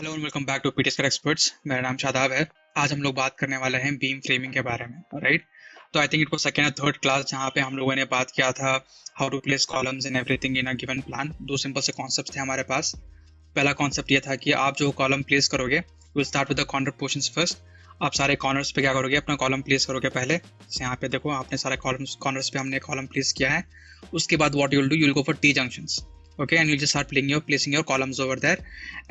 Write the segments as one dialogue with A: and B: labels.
A: Hello and welcome back to PTS experts. मेरा नाम शादाब है। आज हम लोग बात करने वाले हैं बीम फ्रेमिंग के बारे में, राइट। तो I think it was second और थर्ड क्लास जहाँ पे हम लोगों ने बात किया था how to place columns in everything in a given plan. दो सिंपल से कॉन्सेप्ट थे हमारे पास। पहला कॉन्सेप्ट ये था कि आप जो कॉलम प्लेस करोगे will start with the corner portions first. आप सारे कॉर्नर्स पे क्या करोगे, अपना कॉलम प्लेस करोगे पहले। जैसे यहाँ पे देखो, आपने सारे कॉर्नर्स पे हमने कॉलम प्लेस किया है। उसके बाद what you will do, you will go for T junctions, okay, and you just start placing your columns over there.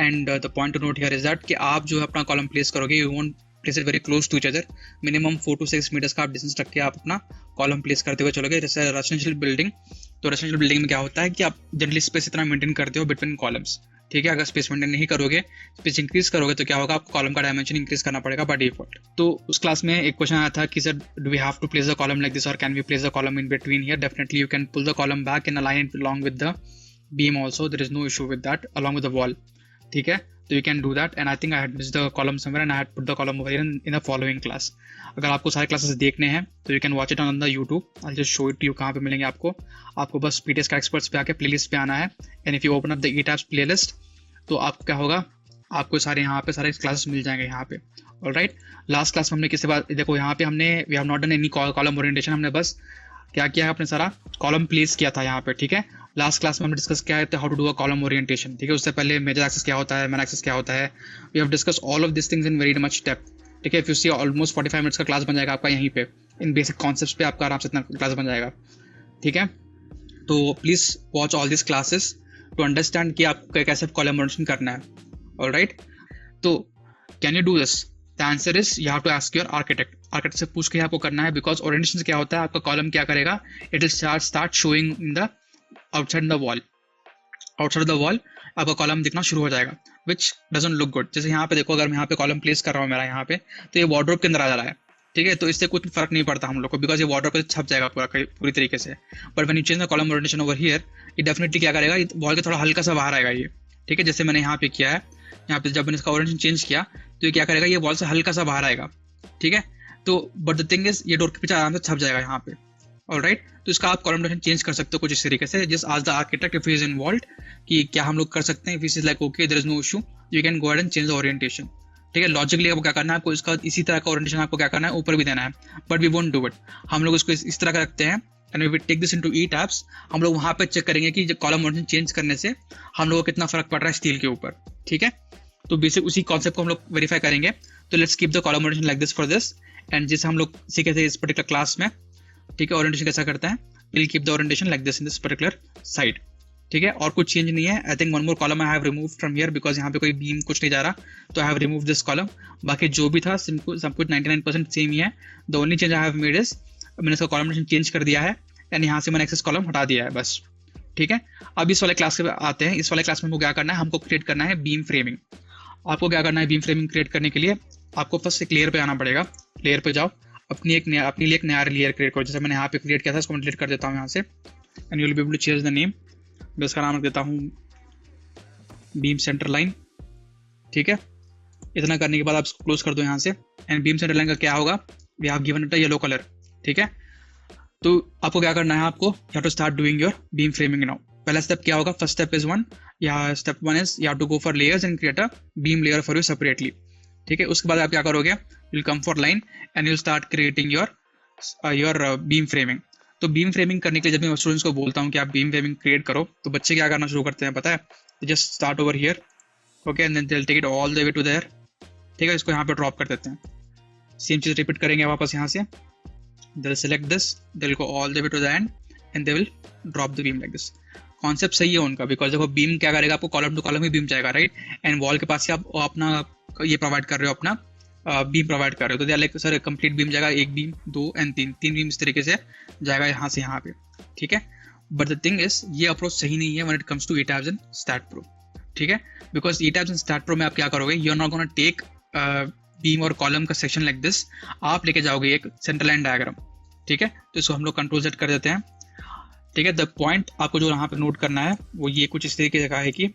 A: And the point to note here is that कि आप जो अपना column place करोगे, you won't place it very close to each other. Minimum 4 to 6 meters का आप distance रख के आप अपना column place करते हुए चलोगे। जैसे रेजिडेंशियल बिल्डिंग, तो रेजिडेंशियल बिल्डिंग में क्या होता है कि आप जनरली स्पेस इतना मेंटेन करते हो बिटवीन कॉलम्स, ठीक है। अगर स्पेस मेंटेन नहीं करोगे, स्पेस इंक्रीज करोगे, तो क्या होगा, आपको कॉलम का डायमेंशन इंक्रीज करना पड़ेगा बाय डिफॉल्ट। तो उस क्लास में एक क्वेश्चन आया था कि sir, do we have to place the column like this और can we place the column in between here? Definitely you can pull the column back in a line along with the beam also. There is no issue with that, along with the wall, ठीक है। तो you can do that, and I think I had missed the column somewhere and I had put the column over here in the following class. अगर आपको सारे classes देखने हैं तो you can watch it on the YouTube. I'll just show it to you कहाँ पे मिलेंगे आपको बस पीटीएस का एक्सपर्ट्स पे आके प्लेलिस्ट पे आना है, and if you open up the ETABS playlist तो आपको क्या होगा, आपको सारे यहाँ पे सारे क्लासेस मिल जाएंगे यहाँ पे। ऑलराइट, लास्ट क्लास में हमने किससे बात, देखो यहाँ पे हमने we have not done any column orientation. हमने बस क्या किया है, अपने सारा कॉलम प्लेस किया था यहाँ पे, ठीक है। लास्ट क्लास में हमने डिस्कस किया है how to do a column orientation, ठीक है। उससे पहले मेजर एक्सिस क्या होता है, मैन एक्सिस क्या होता है, we have discussed all of this things in very much depth, ठीक है। If you see almost 45 minutes का क्लास बन जाएगा आपका यहीं पे, इन बेसिक कॉन्सेप्ट्स पे आपका आराम से इतना क्लास बन जाएगा, ठीक है। तो please watch all this classes to understand कि आपको कैसे कॉलम ओरिएंटेशन करना है। ऑलराइट, तो can you do this? The answer is you have to ask your architect. Architect से पूछ के आपको करना है, बिकॉज ओरिएंटेशन से क्या होता है, आपका कॉलम क्या करेगा, it will start showing in the outside the wall. Outside the wall आपका कॉलम दिखना शुरू हो जाएगा, विच डजंट लुक गुड। जैसे यहाँ पे देखो, अगर मैं यहाँ पे कॉलम प्लेस कर रहा हूँ मेरा यहाँ पे, तो ये वार्डरोब के अंदर आ जा रहा है, ठीक है। तो इससे कुछ फर्क नहीं पड़ता हम लोग को, बिकॉज ये वार्डरोब पे छप जाएगा पूरी तरीके से। But when you change the column orientation over here, ये डेफिनेटली क्या करेगा, वॉल के थोड़ा हल्का सा बाहर आएगा ये, ठीक है। जैसे मैंने यहाँ पे किया है, यहाँ पे जब मैंने इसका ओरिएंटेशन चेंज किया तो ये क्या करेगा, ये वॉल से हल्का सा बाहर आएगा, ठीक है। तो बट द थिंग इज, ये डोर के पीछे आराम से छप जाएगा यहाँ पे। ऑलराइट, तो इसका आप कॉलम ओरिएंटेशन चेंज कर सकते हो कुछ इस तरीके से। Just ask the architect if he is involved कि क्या हम लोग कर सकते हैं। If is like okay, there is no issue, you can go ahead and change the orientation, ठीक है। लॉजिकली आपको क्या करना है, आपको इसका इसी तरह का ओरिएंटेशन आपको क्या करना है, ऊपर भी देना है, but we won't do it. हम लोग इसको इस तरह का रखते हैं, and we take this into ETABS। हम लोग वहाँ पे चेक करेंगे कि कॉलम ओरिएंटेशन चेंज करने से हम लोग को कितना फर्क पड़ रहा है स्टील के ऊपर, ठीक है। तो बेसिक उसी कॉन्सेप्ट को हम लोग वेरीफाई करेंगे। तो let's keep the column orientation like this for this, and जैसे हम लोग सीखे थे इस पर्टिकुलर क्लास में, ठीक है, ओरिएंटेशन कैसा करते हैं, will keep the orientation like this in this particular side, ठीक है। और कुछ चेंज नहीं है। I think one more column I have removed from here, because यहाँ पे कोई बीम कुछ नहीं जा रहा, तो I have remove this column. बाकी जो भी था सब कुछ 99% सेम ही है। The only change I have made is, मैंने इसका कॉलम चेंज कर दिया है, एंड यहाँ से मैंने एक्सेस कॉलम हटा दिया है, बस, ठीक है। अब इस वाले क्लास पे आते हैं। इस वाले क्लास में हमको क्या करना है, हमको क्रिएट करना है बीम फ्रेमिंग। आपको क्या करना है, बीम फ्रेमिंग क्रिएट करने के लिए आपको फर्स्ट एक लेयर पे आना पड़ेगा। लेयर पे जाओ, अपने लिए एक नया लेयर क्रिएट करो। जैसे मैंने यहाँ पे क्रिएट किया था, इसको मैं डिलीट कर देता हूँ यहाँ से, and you will be able to change the name. मैं इसका नाम रख देता हूँ बीम सेंटर लाइन, ठीक है। इतना करने के बाद आप इसको क्लोज कर दो यहाँ से, एंड बीम सेंटर लाइन का क्या होगा, we have given it a yellow colour, ठीक है। तो आपको क्या करना है, आपको you have to start doing your beam framing now. पहला स्टेप क्या होगा, फर्स्ट स्टेप इज वन, या step one is you have to go for layers and create a beam layer for you separately, ठीक है। उसके बाद आप क्या करोगे, will come for line and you start creating your beam framing. तो beam framing करने के लिए जब मैं स्टूडेंट्स को बोलता हूँ कि आप बीम फ्रेमिंग क्रिएट करो, तो बच्चे क्या करना शुरू करते हैं पता है, just start over here, okay, and then they will take it all the way to there, ठीक है। इसको यहाँ पे ड्रॉप कर देते हैं। सेम चीज रिपीट करेंगे वापस यहाँ से, they will select this, they will go all the way to the end, and they will drop the beam like this. Concept सही है उनका, बिकॉज देखो बीम क्या करेगा, आपको कॉलम टू कॉलम ही बीम जाएगा, राइट। एंड वॉल के पास से आप अपना ये प्रोवाइड कर रहे हो, अपना बीम प्रोवाइड कर रहे हो, तो they are like sir complete beam जाएगा, एक बीम, दो एंड तीन बीम इस तरीके से जाएगा यहाँ से यहाँ पे, ठीक है। बट द थिंग इज, ये अप्रोच सही नहीं है when it comes to ETABS and stat pro, ठीक है। Because ETABS and stat pro में आप क्या करोगे, you are not gonna take beam और कॉलम का सेक्शन लाइक दिस, आप लेके जाओगे एक सेंटर लाइन डायग्राम, ठीक है। तो इसको हम लोग कंट्रोल Z कर देते हैं, ठीक है। द पॉइंट आपको जो यहाँ पे नोट करना है वो ये कुछ इस तरीके से है कि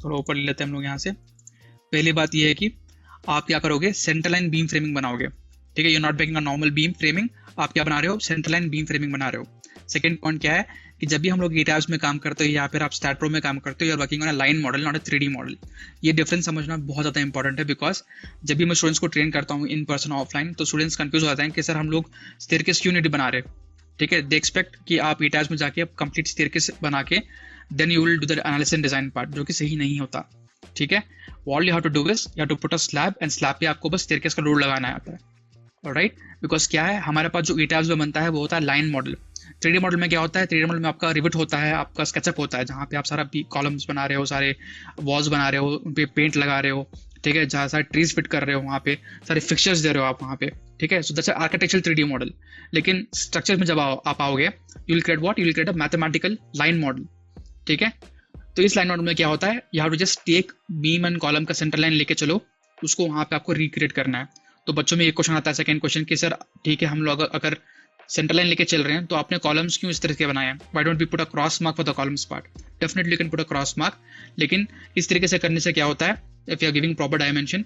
A: थोड़ा ऊपर ले लेते हैं हम लोग यहाँ से। पहली बात ये है कि आप क्या करोगे, सेंटर लाइन बीम फ्रेमिंग बनाओगे, ठीक है। You not making a normal beam framing, आप क्या बना रहे हो, सेंटर लाइन बीम फ्रेमिंग बना रहे हो। सेकंड पॉइंट क्या है कि जब भी हम लोग ईटाब्स में काम करते हो या फिर आप स्टैट-प्रो में काम करते हो, you are working on a line model not a 3D model. ये डिफरेंस समझना बहुत ज़्यादा इंपॉर्टेंट है, बिकॉज जब भी मैं स्टूडेंट्स को ट्रेन करता हूँ इन पर्सन ऑफलाइन, तो स्टूडेंट्स कंफ्यूज हो जाते हैं कि सर हम लोग स्टेयरकेस क्यों नहीं बना रहे। ठीक है, दे एक्सपेक्ट कि आप ईटाब्स में जाके आप कंप्लीट स्टेयरकेस बना के then you will do the analysis and design part, जो कि सही नहीं होता। ठीक है, all you have to do is you have to put a slab and slab पे आपको बस स्टेयरकेस का लोड लगाना आता है। राइट, बिकॉज क्या है, हमारे पास जो ईटाब्स में बनता है वो होता है लाइन मॉडल। 3D मॉडल में क्या होता है, 3D मॉडल में आपका रिविट होता है, आपका स्केचअप होता है, जहाँ पे आप सारा कॉलम्स बना रहे हो, सारे वॉल्स बना रहे हो, उन पे पेंट लगा रहे हो। ठीक है, जहाँ सारे ट्रीज फिट कर रहे हो, वहाँ पे सारे फिक्चर्स दे रहे हो आप वहाँ पे। ठीक है, so that's architectural 3D model. लेकिन स्ट्रक्चर में जब आप आओगे, you will create what, you will create a mathematical line model. ठीक है, तो इस लाइन मॉडल में क्या होता है, you have to just take beam and column का सेंटर लाइन लेके चलो, उसको वहाँ पे आपको रिक्रिएट करना है। तो बच्चों में एक क्वेश्चन आता है, सेकंड क्वेश्चन, कि सर ठीक है, हम लोग अगर सेंटर लाइन लेके चल रहे हैं तो आपने कॉलम्स क्यों इस तरह के बनाए हैं, why don't we put a cross mark for the columns part. Definitely you can put a cross mark, लेकिन इस तरीके से करने से क्या होता है, if you are giving proper dimension,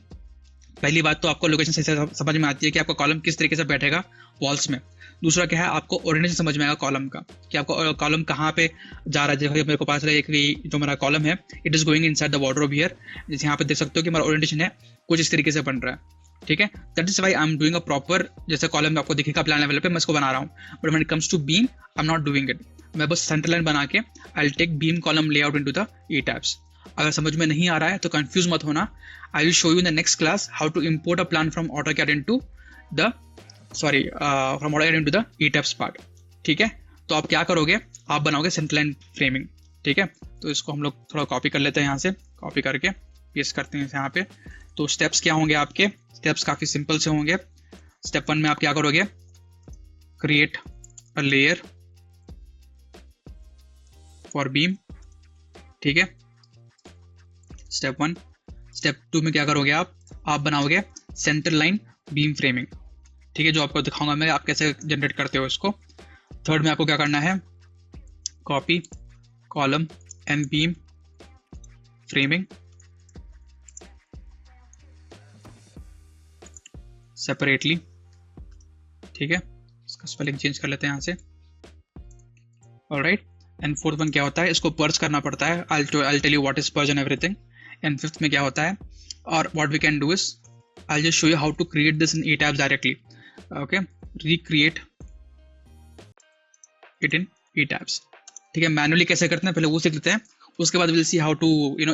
A: पहली बात तो आपको लोकेशन सही से समझ में आती है कि आपका कॉलम किस तरीके से बैठेगा वॉल्स में। दूसरा क्या है, आपको ओरिएंटेशन समझ में आएगा कॉलम का, कि आपको कॉलम कहाँ पे जा रहा है। जैसे मेरे को पास एक जो मेरा कॉलम है, it is going inside the wardrobe here, जैसे यहाँ पे देख सकते हो कि हमारा ओरिएंटेशन है कुछ इस तरीके से बन रहा है। ठीक है, that is why I am doing a proper, जैसे कॉलम में आपको दिखेगा प्लान लेवल पे मैं इसको बना रहा हूँ, but when it comes to beam I am not doing it. मैं बस सेंटर लाइन बना के I will take beam column layout into the ETABS. अगर समझ में नहीं आ रहा है तो कंफ्यूज मत होना, I will show you in the next class how to import a plan from AutoCAD into the from AutoCAD into the ETABS part. ठीक है, तो आप क्या करोगे, आप बनाओगे सेंटर लाइन फ्रेमिंग। ठीक है, तो इसको हम लोग थोड़ा कॉपी कर लेते हैं, यहाँ से कॉपी करके पेस्ट करते हैं यहाँ पे। तो स्टेप्स क्या होंगे आपके, स्टेप्स काफ़ी सिंपल से होंगे। स्टेप 1 में आप क्या करोगे, create a layer for beam. ठीक है, स्टेप 1। स्टेप 2 में क्या करोगे, आप बनाओगे सेंटर लाइन बीम फ्रेमिंग। ठीक है, जो आपको दिखाऊंगा मैं आप कैसे जनरेट करते हो इसको। थर्ड में आपको क्या करना है, copy column and beam framing separately. ठीक है, इसका स्पेलिंग चेंज कर लेते हैं यहाँ से। ऑलराइट, एंड फोर्थ वन क्या होता है, इसको पर्ज करना पड़ता है। I'll tell you what is purge and everything. And fifth में क्या होता है, और what we can do is I'll just show you how to create this in ETABS directly. Okay, recreate it in ETABS. ठीक है, manually कैसे करते हैं पहले वो सीख लेते हैं, उसके बाद we'll see how to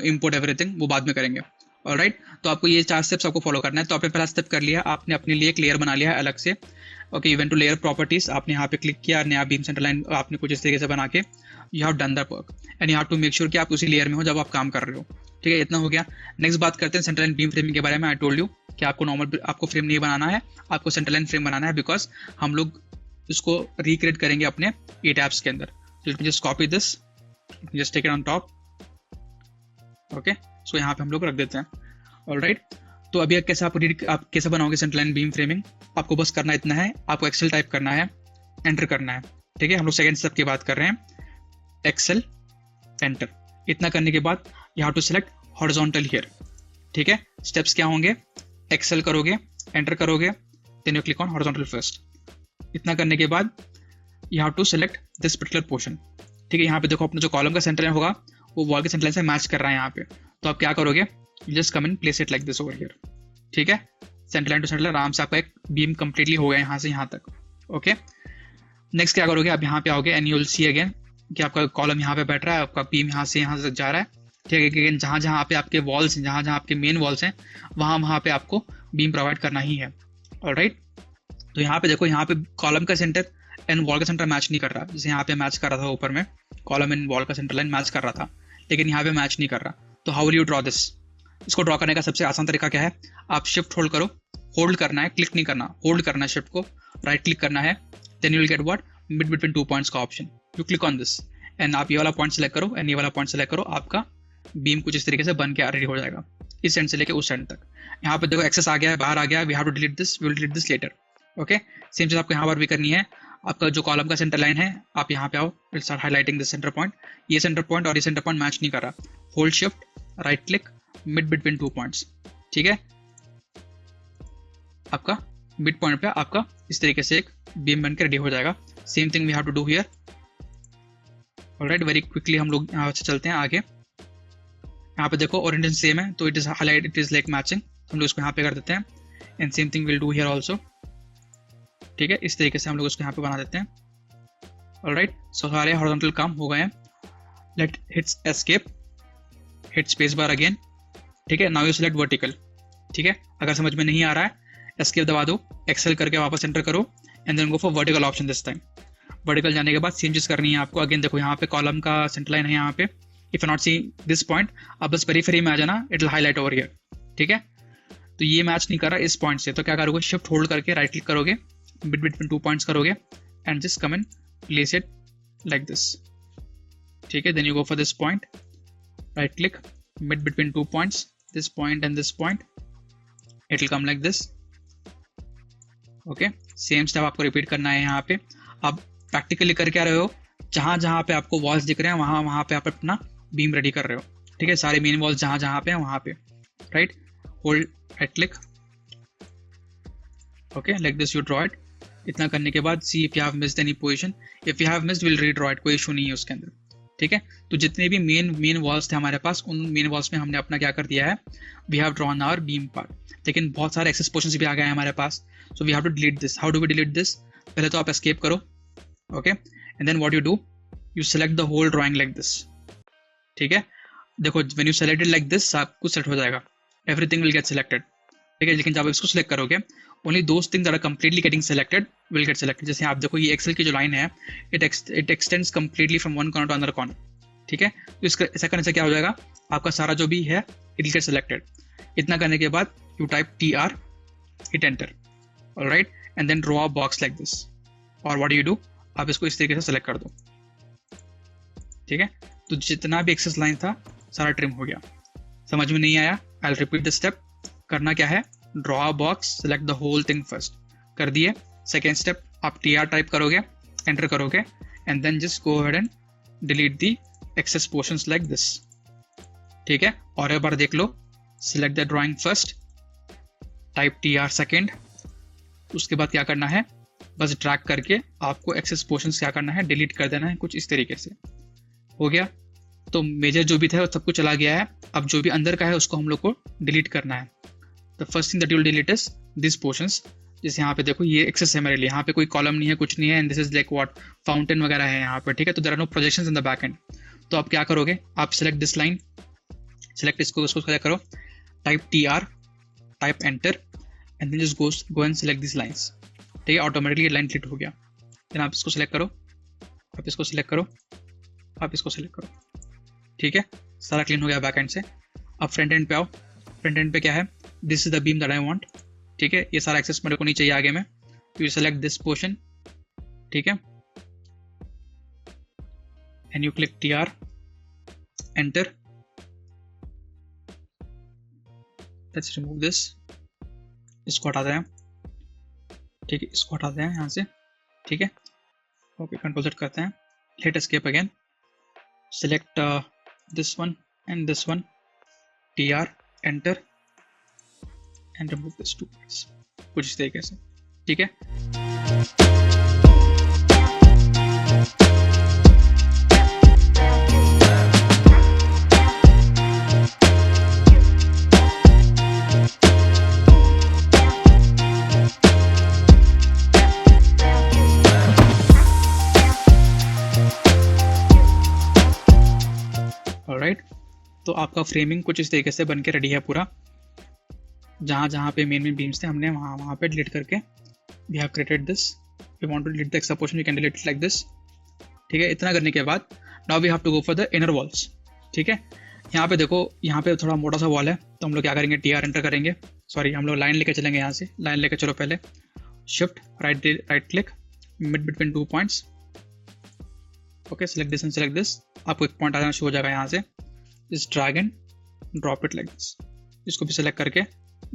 A: import everything, वो बाद में करेंगे। ऑलराइट, तो आपको ये 4 स्टेप्स आपको फॉलो करना है। तो आपने पहला स्टेप कर लिया, आपने अपने लिए एक लेयर बना लिया है अलग से। Okay, event to layer properties, आपने यहाँ पे क्लिक किया, नया बीम सेंटर लाइन आपने कुछ इस तरीके से बना के you have done the work and you have to make sure कि आप उसी लेयर में हो जब आप काम कर रहे हो। ठीक है, इतना हो गया। नेक्स्ट बात करते हैं सेंटर लाइन बीम फ्रेमिंग के बारे में। आई टोल्ड यू कि आपको नॉर्मल आपको फ्रेम नहीं बनाना है, आपको सेंटर लाइन फ्रेम बनाना है, बिकॉज हम लोग इसको रिक्रिएट करेंगे अपने ईटैब्स के अंदर। Just copy this, just take it on top. Okay, so यहाँ पे हम लोग रख देते हैं। ऑलराइट, तो अभी कैसे आप कैसे बनाओगे सेंटर लाइन बीम फ्रेमिंग, आपको बस करना इतना है, आपको एक्सेल टाइप करना है, एंटर करना है। ठीक है, हम लोग सेकंड स्टेप की बात कर रहे हैं, एक्सेल एंटर। इतना करने के बाद you have to select horizontal here. ठीक है, स्टेप्स क्या होंगे, एक्सेल करोगे, एंटर करोगे, then you click on horizontal first. इतना करने के बाद you have to select this particular portion. ठीक है, यहाँ पे देखो अपना जो कॉलम का सेंटर लाइन होगा वो वॉल के सेंटर लाइन से मैच कर रहा है यहाँ पे। तो आप क्या करोगे, just come and place it like this over here. ठीक है, centre line to centre line आराम से आपका एक बीम कंप्लीटली हो गया यहाँ से यहाँ तक। ओके, नेक्स्ट क्या करोगे, आप यहाँ पे आओगे and you will see again कि आपका कॉलम यहाँ पे बैठ रहा है, आपका बीम यहाँ से तक जा रहा है। ठीक है, अगेन जहाँ जहाँ पे आपके वॉल्स हैं, जहाँ जहाँ आपके मेन वॉल्स हैं, वहाँ पे आपको बीम प्रोवाइड करना ही है। ऑलराइट, तो यहाँ पे देखो, यहाँ पे कॉलम का सेंटर एंड वॉल का सेंटर मैच नहीं कर रहा। जैसे यहाँ पे मैच कर रहा था ऊपर में, कॉलम एंड वॉल का सेंटर लाइन मैच कर रहा था, लेकिन यहाँ पे मैच नहीं कर रहा। तो how will you draw this, इसको ड्रॉ करने का सबसे आसान तरीका क्या है, आप शिफ्ट होल्ड करो, होल्ड करना है, क्लिक नहीं करना, होल्ड करना है शिफ्ट को, राइट क्लिक करना है, then you will get what, mid between 2 points का option. You click on this and आप ये वाला पॉइंट सेलेक्ट करो एंड ये वाला पॉइंट सेलेक्ट करो, आपका बीम कुछ इस तरीके से बन के रेडी हो जाएगा, इस एंड से लेके उस एंड तक। यहाँ पे देखो एक्सेस आ गया है, बाहर आ गया, we have to delete this, we will delete this later. Okay, same चीज आपको यहाँ पर भी करनी है। आपका जो कॉलम का सेंटर लाइन है, आप यहाँ पे आओ, will start highlighting this centre point. ये सेंटर पॉइंट और ये सेंटर पॉइंट मैच नहीं कर रहा, hold shift, right click, mid between 2 points. ठीक है, आपका मिड पॉइंट पे आपका इस तरीके से एक बीम बनकर रेडी हो जाएगा। Same thing we have to do here, alright, very quickly हम लोग यहाँ से चलते हैं आगे। यहाँ पे देखो ओरिएंटेशन सेम है, तो it is highlight, it is like matching, हम लोग इसको यहाँ पे कर देते हैं। And same thing will do here also. ठीक है, इस तरीके से हम लोग उसको यहाँ पे बना देते हैं। ऑलराइट, सो सारे हॉरिजॉन्टल काम हो गए हैं। Let hits escape, hit space bar again. ठीक है, नाउ यू सिलेक्ट वर्टिकल। ठीक है, अगर समझ में नहीं आ रहा है एस्केप दबा दो, एक्सेल करके वापस एंटर करो and then go for vertical option this time. Vertical जाने के बाद सेम चीज करनी है आपको। अगेन देखो यहाँ पे कॉलम का सेंटर लाइन है यहाँ पे। If you not see this point, आप बस पेरीफेरी में आ जाना, it will highlight over here. ठीक है, तो ये मैच नहीं कर रहा इस पॉइंट से, तो क्या करोगे, शिफ्ट होल्ड करके राइट क्लिक करोगे, बिटवीन 2 पॉइंट्स करोगे and just come and place it like this. ठीक है, then you go for this point, right click, mid between 2 points, this point and this point, it will come like this. Okay, same step आपको repeat करना है यहाँ पे। आप practically कर क्या रहे हो, जहाँ जहाँ पे आपको वॉल्स दिख रहे हैं वहाँ वहाँ पे आप अपना बीम रेडी कर रहे हो। ठीक है, सारे मेन वॉल्स जहाँ जहाँ पे हैं वहाँ पे, right, hold right click. Okay, like this you draw it. इतना करने के बाद see if you have missed any position, if you have missed will redraw it, कोई इशू नहीं है उसके अंदर। ठीक है, तो जितने भी मेन वॉल्स थे हमारे पास, उन मेन वॉल्स में हमने अपना क्या कर दिया है, we have drawn our beam part. लेकिन बहुत सारे एक्सेस पोर्शंस भी आ गए हैं हमारे पास, so we have to delete this. How do we delete this, पहले तो आप एस्केप करो। Okay, and then what you do, you select the whole drawing like this. ठीक है, देखो when you select it like this, सब कुछ select हो जाएगा, एवरीथिंग विल गेट सिलेक्टेड। ठीक है, लेकिन जब आप इसको सिलेक्ट करोगे, only those things that are completely getting selected will get selected. जैसे आप देखो ये एक्सेल की जो लाइन है, it extends completely from one corner to another corner. ठीक है, तो इसका ऐसा करने से क्या हो जाएगा, आपका सारा जो भी है इट विल गेट सिलेक्टेड। इतना करने के बाद you type TR, hit enter, alright, and then draw a box like this. और व्हाट यू डू, आप इसको इस तरीके से सेलेक्ट कर दो। ठीक है, तो जितना भी एक्सेस लाइन था सारा ट्रिम हो गया। समझ में नहीं आया, I will repeat the step. करना क्या है, draw a box, select the whole thing first, कर दिए। सेकेंड स्टेप आप TR टाइप करोगे, एंटर करोगे, and then just go ahead and delete the excess portions like this. ठीक है, और एक बार देख लो, select the drawing first, type TR second, उसके बाद क्या करना है, बस ड्रैग करके आपको एक्सेस पोर्शंस क्या करना है, डिलीट कर देना है, कुछ इस तरीके से। हो गया, तो मेजर जो भी था वो सब कुछ चला गया है। अब जो भी अंदर का है उसको हम लोग को डिलीट करना है। The first thing that you will delete is this portions. जैसे यहाँ पे देखो ये एक्सेस है मेरे लिए, यहाँ पे कोई कॉलम नहीं है, कुछ नहीं है, and this is like what, fountain वगैरह है यहाँ पे। ठीक है, तो there are no projections in the back end. तो आप क्या करोगे, आप सिलेक्ट दिस लाइन, सिलेक्ट इसको सेलेक्ट करो, type TR, type enter, and then just go and select this lines. ठीक है, ऑटोमेटिकली लाइन डिलीट हो गया। देन आप इसको सिलेक्ट करो, आप इसको सिलेक्ट करो, आप इसको सिलेक्ट करो। ठीक है, सारा क्लीन हो गया बैक एंड से। अब फ्रंट एंड पे आओ। फ्रंट एंड पे क्या है, this is the beam that I want. ठीक है, ये सारा एक्सेस मेरे को नहीं चाहिए आगे में, तो यू सेलेक्ट दिस पोर्शन। ठीक है, and you click TR, enter, let's remove this, इसको हटाते हैं। ठीक है, इसको हटाते हैं यहाँ से। ठीक है, ओके, कंट्रोल सेट करते हैं, hit escape again, select this one and this one, TR, enter, and remove this 2 points, कुछ इस तरीके से। ठीक है, ऑलराइट, तो आपका फ्रेमिंग कुछ इस तरीके से बन के रेडी है पूरा। जहाँ जहाँ पे मेन बीम्स थे हमने वहाँ पे डिलीट करके we have created this. We want to delete the extra portion, we can delete it like this. ठीक है, इतना करने के बाद now we have to go for the inner walls. ठीक है, यहाँ पे देखो, यहाँ पे थोड़ा मोटा सा वॉल है, तो हम लोग क्या करेंगे, TR एंटर करेंगे। सॉरी, हम लोग लाइन लेके चलेंगे, यहाँ से लाइन लेके चलो, पहले shift right click, mid between 2 points. Okay, select this and select this. आपको एक पॉइंट आना शुरू हो जाएगा यहाँ से, इस drag and drop it like this. इसको भी सेलेक्ट करके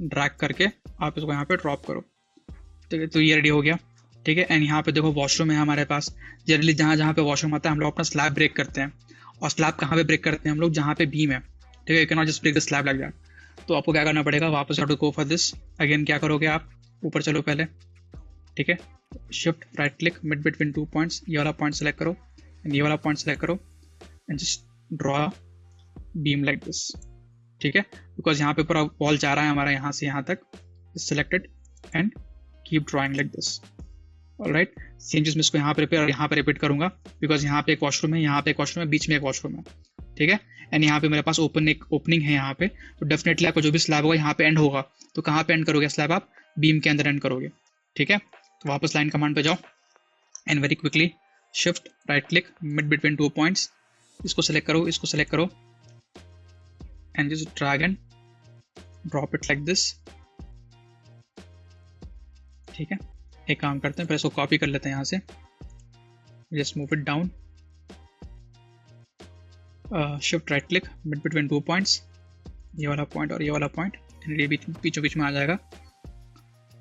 A: ड्रैग करके आप इसको यहाँ पे ड्रॉप करो। ठीक है, तो ये रेडी हो गया। ठीक है, एंड यहाँ पे देखो वॉशरूम है हमारे पास। जनरली जहाँ जहाँ पे वॉशरूम आता है हम लोग अपना स्लैब ब्रेक करते हैं, और स्लैब कहाँ पे ब्रेक करते हैं हम लोग, जहाँ पे बीम है। ठीक है, you can not just break the slab like that. तो आपको क्या करना पड़ेगा, वापस to go for this again. क्या करोगे आप, ऊपर चलो पहले। ठीक है, shift right click, mid between 2 points, ये वाला पॉइंट सेलेक्ट करो, ये वाला पॉइंट सेलेक्ट करो, and just draw beam like this, ठीक है, बिकॉज यहाँ पे पूरा वॉल जा रहा है हमारा यहाँ से यहाँ तक, selected and keep drawing like this. Alright, same चीज मैं इसको यहाँ पे रिपीट करूंगा, बिकॉज यहाँ पे एक वॉशरूम है, यहाँ पे एक वॉशरूम है, बीच में एक वॉशरूम है, ठीक है, एंड यहाँ पे मेरे पास एक ओपनिंग है यहाँ पे, तो डेफिनेटली आपका जो भी स्लैब होगा यहाँ पे एंड होगा, तो कहाँ पे एंड करोगे स्लैब, आप बीम के अंदर एंड करोगे, ठीक है। तो वापस लाइन कमांड पे जाओ and very quickly shift right click mid between 2 points, इसको सेलेक्ट करो, इसको सेलेक्ट करो and just drag and drop it like this, ठीक है। एक काम करते हैं, पहले इसको कॉपी कर लेते हैं यहाँ से, just move it down, shift right click mid between 2 points, ये वाला पॉइंट और ये वाला पॉइंट, ये बीचों बीच में आ जाएगा,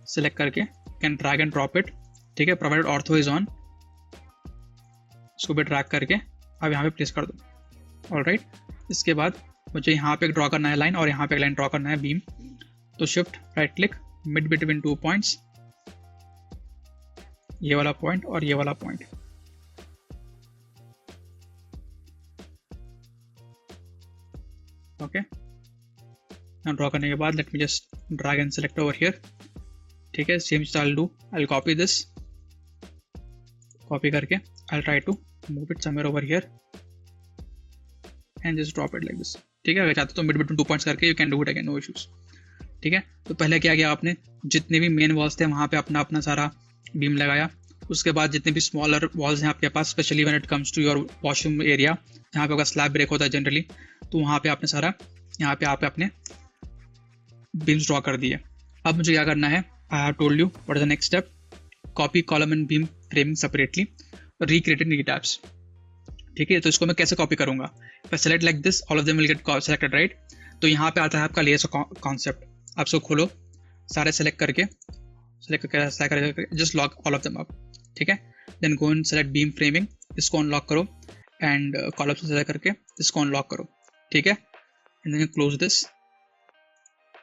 A: सेलेक्ट करके can drag and drop it, ठीक है, प्रोवाइडेड ऑर्थो इज ऑन, इसको भी ड्रैग करके अब यहाँ पे प्लेस कर दो। ऑलराइट, इसके बाद मुझे यहाँ पे ड्रॉ करना है लाइन और यहाँ पे एक लाइन ड्रॉ करना है बीम, तो shift right click mid between 2 points, ये वाला पॉइंट और ये वाला पॉइंट, ओके। ड्रॉ करने के बाद let me just drag and select over here, ठीक है, same I do, I copy this, copy करके I try to move it somewhere over here and just drop it like this, ठीक है। अगर चाहते तो मिड बिटवीन 2 पॉइंट्स करके you can do it again, no issues, ठीक है। तो पहले क्या किया आपने, जितने भी मेन वॉल्स थे वहाँ पे अपना अपना सारा बीम लगाया, उसके बाद जितने भी स्मॉलर वॉल्स हैं आपके पास, specially when it comes to your washroom area जहाँ पे आपका स्लैब ब्रेक होता है जनरली, तो वहाँ पे आपने सारा यहाँ पे आप अपने बीम्स ड्रॉ कर दिए। अब मुझे क्या करना है, I have told you what is the next step, copy column and beam framing separately, recreated in tabs, ठीक है। तो इसको मैं कैसे कॉपी करूंगा, select like this, all of them will get selected, right. तो यहाँ पे आता है आपका लेयर्स कॉन्सेप्ट, आप इसको खोलो, सारे सेलेक्ट करके just lock all of them up, ठीक है। Then go and select beam framing, इसको अनलॉक करो एंड कॉलम से सेलेक्ट करके इसको अनलॉक करो, ठीक है। And then close this,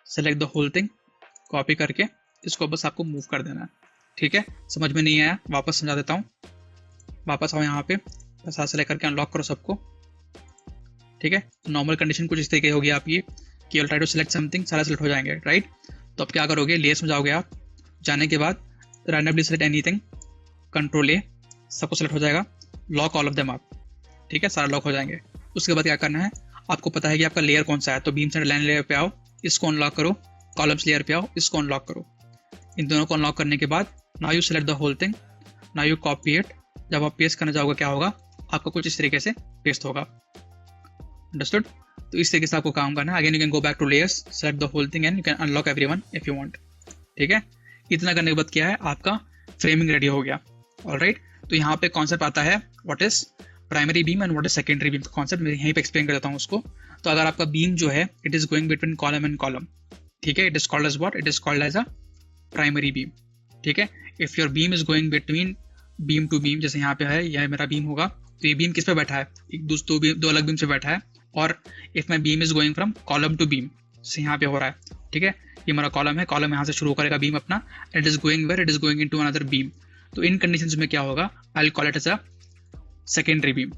A: select the whole thing, copy करके इसको बस आपको मूव कर देना है, ठीक है। समझ में नहीं आया, वापस समझा देता हूँ, वापस आओ यहाँ पे, बस हाथ सेलेक्ट करके अनलॉक करो सबको, ठीक है। नॉर्मल कंडीशन कुछ इस तरीके होगी, आप ये केवल ट्राई टू सेलेक्ट समथिंग, सारा सेलेक्ट हो जाएंगे, राइट। तो अब क्या करोगे, लेयर्स में जाओगे आप, जाने के बाद रैंडमली सेलेक्ट एनीथिंग, कंट्रोल ए, सबको सेलेक्ट हो जाएगा, लॉक ऑल ऑफ देम आप, ठीक है, सारा लॉक हो जाएंगे। उसके बाद क्या करना है, आपको पता है कि आपका लेयर कौन सा है, तो बीम से लाइन लेयर पे आओ, इसको अनलॉक करो, कॉलम्स लेयर पे आओ, इसको अनलॉक करो, इन दोनों को अनलॉक करने के बाद now you select the whole thing, now you copy it, जब आप पेस्ट करने जाओगे क्या होगा, आपका कुछ इस तरीके से पेस्ट होगा, अंडरस्टूड। तो इस तरीके से आपको काम करना है। Again you can go back to layers, select the whole thing and you can unlock everyone if you want, ठीक है। इतना करने के बाद क्या है, आपका फ्रेमिंग रेडी हो गया, ऑलराइट। तो यहाँ पे कॉन्सेप्ट आता है what is primary beam and what is secondary beam, concept मैं यहीं पे एक्सप्लेन कर देता हूँ उसको। तो अगर आपका बीम जो है it is going between column and column, ठीक है, it is called as what, it is called as a primary beam, ठीक है। If your beam is going between beam to beam, जैसे यहाँ पे है, यह मेरा बीम होगा, तो ये बीम किस पे बैठा है, एक दो अलग बीम से बैठा है, और if my beam is going from column to beam, जैसे यहाँ पे हो रहा है, ठीक है, ये मेरा कॉलम है, कॉलम यहाँ से शुरू करेगा बीम अपना, it is going where, it is going into another beam, तो इन कंडीशंस में क्या होगा, I will call it as a secondary beam,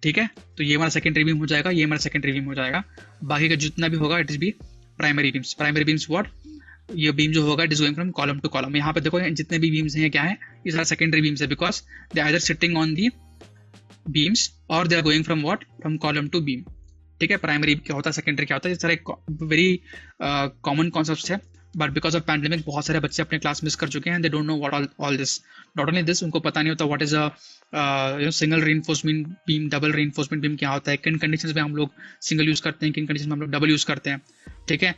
A: ठीक है। तो ये हमारा सेकेंडरी बीम हो जाएगा, ये हमारा सेकेंडरी बीम हो जाएगा, बाकी का जितना भी होगा it is be primary beams. Primary beams what, ये बीम जो होगा it is going from column to column. यहाँ पे देखो जितने भी बीम्स हैं क्या है, ये सारा सेकेंडरी बीम्स है, because they are sitting on the beams और they are going from what, from column to beam, ठीक है। प्राइमरी क्या होता है, सेकेंडरी क्या होता है, ये सारे वेरी कॉमन कॉन्सेप्ट्स है, बट बिकॉज ऑफ पैंडेमिक बहुत सारे बच्चे अपने क्लास मिस कर चुके हैं, they don't know what all this, not only this, उनको पता नहीं होता what is a single reinforcement beam, double reinforcement beam क्या होता है, किन कंडीशंस में हम लोग सिंगल यूज करते हैं, किन कंडीशन में हम लोग डबल यूज करते हैं, ठीक है।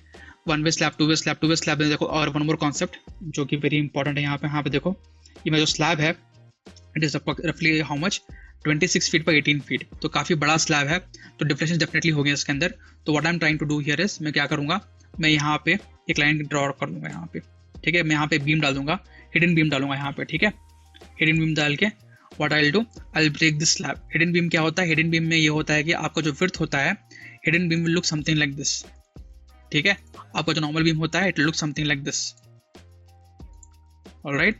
A: One way slab, two way slab, two way slab में देखो, और वन मोर कॉन्सेप्ट जो कि वेरी इंपॉर्टेंट है यहाँ पे देखो, ये मेरा जो स्लैब है इट इज रफली हाउ मच 26 फीट पर 18 फीट, तो काफ़ी बड़ा स्लैब है, तो डिफ्लेक्शन डेफिनेटली हो गया इसके अंदर। तो what I am trying to do here is, मैं क्या करूँगा, मैं यहाँ पे एक लाइन ड्रॉ कर लूँगा यहाँ पे, ठीक है, मैं यहाँ पे बीम डाल दूंगा, हिडन बीम डालूंगा यहाँ पे, ठीक है। हिडन बीम डाल के what I will do, I will break this slab. Hidden beam क्या होता है, हिडन बीम में ये होता है कि आपका जो विड्थ होता है, hidden beam will look something like this, ठीक है। आपका जो नॉर्मल बीम होता है it look something like this, alright.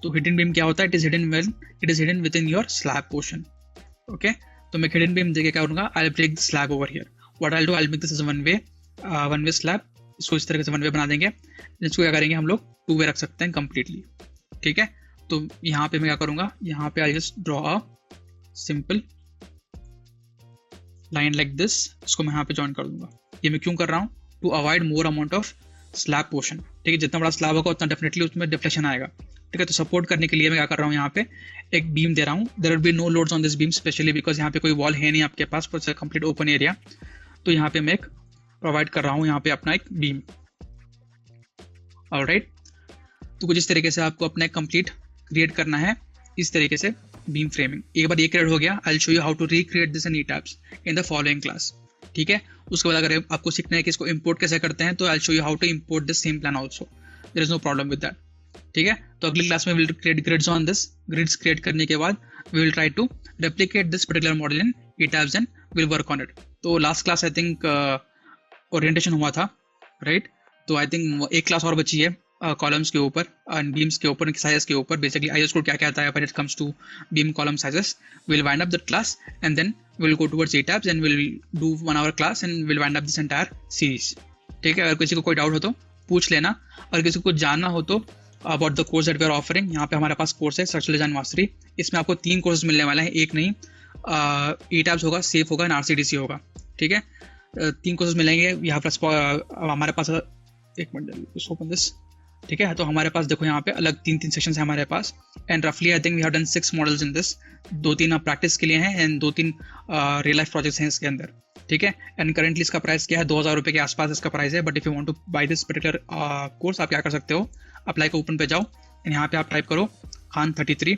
A: तो हिडन बीम क्या होता है, it is hidden within your slab portion, okay. तो मैं हिडन बीम देके क्या करूँगा, I break the slab over here. What I do, I make this is one way slab. इसको इस तरह से वन वे बना देंगे. इसको क्या करेंगे हम लोग, टू वे रख सकते हैं कंप्लीटली. ठीक है, तो यहाँ पे मैं क्या करूँगा, यहाँ पे I just draw a simple line like this. इसको मैं यहाँ पे ज्वाइन कर दूंगा. ये मैं क्यों कर रहा हूँ, to avoid more amount of slab portion. ठीक है, जितना बड़ा स्लैब होगा उतना डेफिनेटली उसमें डिफ्लेक्शन आएगा. ठीक है, तो सपोर्ट करने के लिए मैं क्या कर रहा हूँ, यहाँ पे एक बीम दे रहा हूँ. There will be no loads on this beam, especially because यहाँ पे कोई वॉल है नहीं आपके पास, बस कंप्लीट ओपन एरिया. तो यहाँ पे मैं एक प्रोवाइड कर रहा हूँ यहाँ पे अपना एक बीम. ऑलराइट, तो कुछ इस तरीके से आपको अपना एक कंप्लीट क्रिएट करना है, इस तरीके से बीम फ्रेमिंग. एक बार ये क्रिएट हो गया, I will show you how to recreate this in ETABS in the following class. ठीक है, उसके बाद अगर आपको सीखना है कि इसको इंपोर्ट कैसे करते हैं, तो I will show you how to import this same plan also. There is no problem with that. ठीक है, तो अगली क्लास में will create grids on this. Grids create करने के बाद we will try to replicate this particular model in ETABS and will work on it. तो last class I think orientation हुआ था, राइट. तो आई थिंक एक class और बची है कॉलम्स के ऊपर एंड बीम्स के ऊपर, साइजेस के ऊपर. बेसिकली आईएस कोड क्या कहता है when it comes to beam column sizes. Will wind up that class and then will go towards ETABS and will do 1 hour class and will wind up this entire series. ठीक है, अगर किसी को कोई doubt हो तो पूछ लेना, और किसी को जानना हो तो about the course that we are offering. यहाँ पे हमारे पास कोर्स है स्ट्रक्चरल डिजाइन मास्टरी. इसमें आपको 3 कोर्सेज मिलने वाले हैं, एक नहीं. ईटैब्स होगा, सेफ होगा एंड आरसीडीसी होगा. ठीक है, 3 कोर्सेज मिलेंगे. यहाँ पर हमारे पास एक मिनट ओपन दिस. ठीक है, तो हमारे पास देखो यहाँ पे अलग 3 सेक्शंस हैं हमारे पास. एंड रफली I think we have done 6 models in this. 2-3 practice के लिए हैं एंड 2-3 रियल लाइफ प्रोजेक्ट्स हैं इसके अंदर. ठीक है, एंड करेंटली इसका प्राइस क्या है, 2000 रुपये के आसपास इसका प्राइस है. But if you want to buy this particular course, आप क्या कर सकते हो, अप्लाई को ओपन पे जाओ एंड यहाँ पे आप टाइप करो खान 33.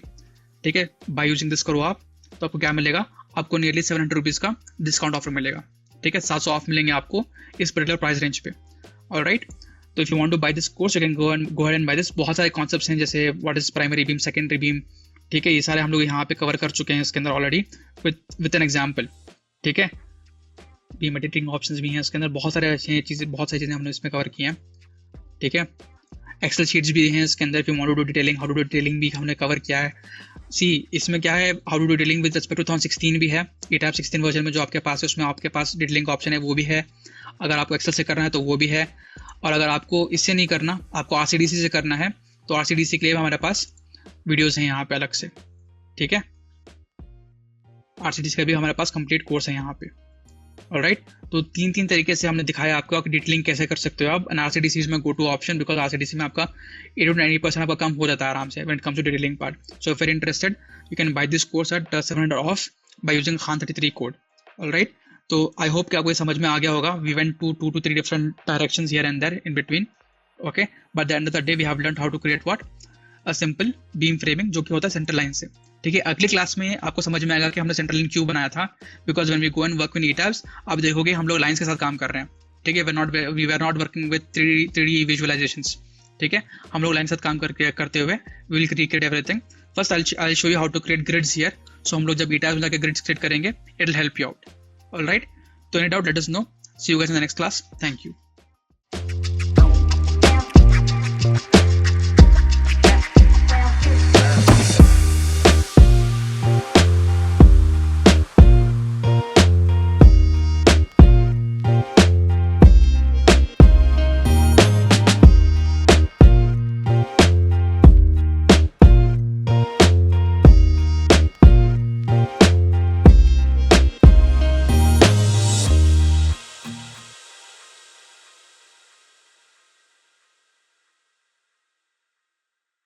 A: ठीक है, बाय यूजिंग दिस करो आप, तो आपको क्या मिलेगा, आपको नियरली 700 रुपीज़ का डिस्काउंट ऑफर मिलेगा. ठीक है, 700 ऑफ मिलेंगे आपको इस पर्टिकुलर प्राइस रेंज पे. ऑलराइट, तो if you want to buy this course you can go ahead and buy this. बहुत सारे कॉन्सेप्ट्स हैं, जैसे what is primary beam, secondary beam. ठीक है, ये सारे हम लोग यहाँ पे कवर कर चुके हैं इसके अंदर ऑलरेडी विद एन एग्जाम्पल. ठीक है, बीम एडिटिंग ऑप्शंस भी हैं इसके अंदर, बहुत सारी चीज़ें हमने इसमें कवर की हैं. ठीक है, एक्सेल शीट्स भी हैं इसके अंदर. If you want to do detailing, how to do detailing भी हमने कवर किया है. इसमें क्या है, how to do detailing with respect to 2016 भी है. ईटैब 16 वर्जन में जो आपके पास है उसमें आपके पास डिटेलिंग का ऑप्शन है, वो भी है. अगर आपको एक्सेल से करना है तो वो भी है. और अगर आपको इससे नहीं करना, आपको आरसीडीसी से करना है, तो आरसीडीसी के लिए हमारे पास वीडियोस हैं यहाँ पे अलग से. ठीक है, आरसीडीसी का भी हमारे पास कंप्लीट कोर्स है यहाँ पे. ऑलराइट, तो 3 तरीके से हमने दिखाया आपको कि डिटेलिंग कैसे कर सकते हो आप. एंड आरसीडीसी में go to option, because RCDC में आपका 80-90% आपका कम हो जाता है आराम से when it comes to detailing part. So if you are interested you can buy this course at 700 off by using Khan 33 code. Alright, तो आई होप कि आपको ये समझ में आ गया होगा. We went to 2 to 3 different directions here and there in between. Okay, but the end of the day we have learned how to create what, a simple beam framing, जो कि होता है सेंटर लाइन से. ठीक है, अगली class में आपको समझ में आएगा कि हमने सेंटर लाइन क्यों बनाया था. Because when we go and work with ETABS, आप देखोगे हम लोग लाइंस के साथ काम कर रहे हैं. ठीक है, we were not working with 3D visualisations. ठीक है, हम लोग लाइन के साथ काम करते हुए we will create everything. First I will show you how to create grids here. So हम लोग जब ईटैब्स में जाकर ग्रिड्स क्रिएट करेंगे, it will help you out. Alright, तो any doubt let us know. See you guys in the next class. Thank you.